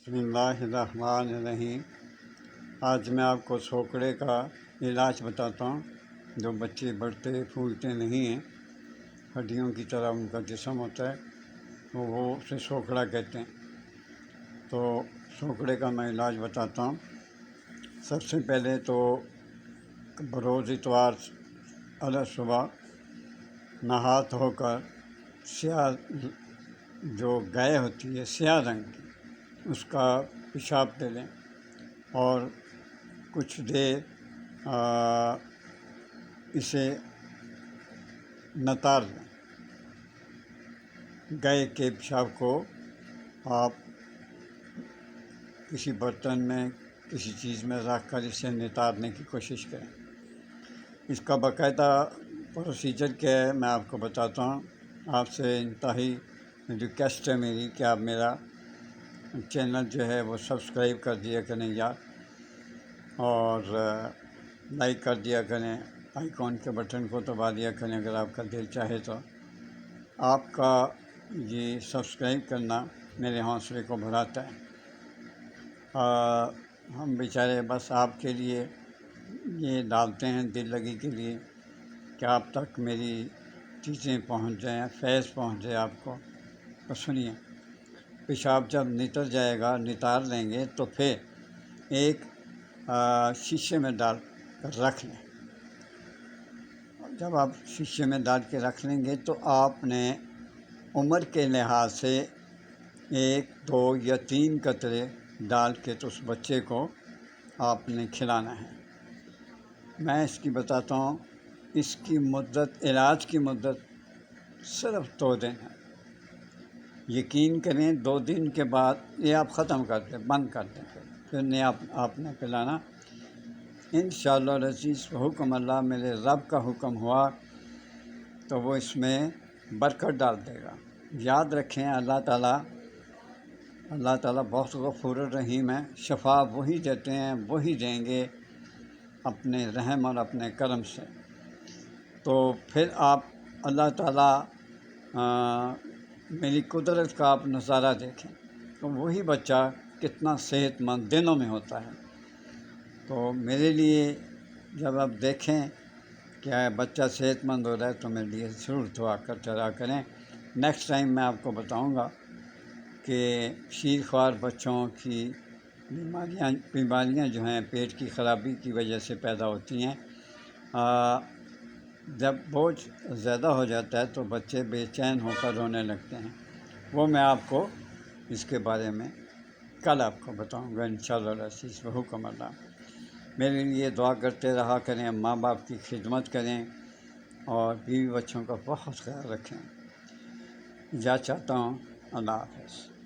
بسم اللہ الرحمن الرحیم۔ آج میں آپ کو سوکڑے کا علاج بتاتا ہوں۔ جو بچے بڑھتے پھولتے نہیں ہیں، ہڈیوں کی طرح ان کا جسم ہوتا ہے، تو وہ اسے سوکڑا کہتے ہیں۔ تو سوکڑے کا میں علاج بتاتا ہوں۔ سب سے پہلے تو بروز اتوار علیہ صبح نہا دھو کر سیاہ جو گائے ہوتی ہے سیاہ رنگ کی، اس کا پیشاب لے لیں اور کچھ دیر اسے نتار لیں۔ گائے کے پیشاب کو آپ کسی برتن میں کسی چیز میں رکھ کر اسے نتارنے کی کوشش کریں۔ اس کا باقاعدہ پروسیجر کیا ہے میں آپ کو بتاتا ہوں۔ آپ سے انتہائی ریکویسٹ ہے میری کہ آپ میرا چینل جو ہے وہ سبسکرائب کر دیا کریں یار، اور لائک کر دیا کریں، آئیکن کے بٹن کو دبا دیا کریں اگر آپ کا دل چاہے تو۔ آپ کا یہ سبسکرائب کرنا میرے حوصلے کو بڑھاتا ہے۔ ہم بیچارے بس آپ کے لیے یہ ڈالتے ہیں دل لگی کے لیے کہ آپ تک میری چیزیں پہنچ جائیں، فیض پہنچ جائے آپ کو۔ تو سنیے، پیشاب جب نتر جائے گا، نتار لیں گے تو پھر ایک شیشے میں ڈال کر رکھ لیں۔ جب آپ شیشے میں ڈال کے رکھ لیں گے تو آپ نے عمر کے لحاظ سے 1، 2 یا 3 قطرے ڈال کے تو اس بچے کو آپ نے کھلانا ہے۔ میں اس کی بتاتا ہوں، اس کی مدت، علاج کی مدت صرف 2 دن ہے۔ یقین کریں 2 دن کے بعد یہ آپ ختم کر دیں، بند کر دیں، پھر نہیں آپ نے پلانا انشاءاللہ العزیز بحکم اللہ۔ میرے رب کا حکم ہوا تو وہ اس میں برکت ڈال دے گا۔ یاد رکھیں، اللہ تعالیٰ بہت غفور الرحیم ہے۔ شفا وہی دیتے ہیں، وہی دیں گے اپنے رحم اور اپنے کرم سے۔ تو پھر آپ اللہ تعالیٰ میری قدرت کا آپ نظارہ دیکھیں تو وہی بچہ کتنا صحت مند دنوں میں ہوتا ہے۔ تو میرے لیے جب آپ دیکھیں کہ بچہ صحت مند ہو رہا ہے تو میرے لیے ضرور دعا کرتے رہا کریں۔ نیکسٹ ٹائم میں آپ کو بتاؤں گا کہ شیر خوار بچوں کی بیماریاں جو ہیں پیٹ کی خرابی کی وجہ سے پیدا ہوتی ہیں۔ جب بوجھ زیادہ ہو جاتا ہے تو بچے بے چین ہو کر رونے لگتے ہیں۔ وہ میں آپ کو اس کے بارے میں کل آپ کو بتاؤں گا انشاءاللہ العزیز بحکم اللہ۔ میرے لیے دعا کرتے رہا کریں، ماں باپ کی خدمت کریں اور بیوی بچوں کا بہت خیال رکھیں۔ جا چاہتا ہوں، اللہ حافظ۔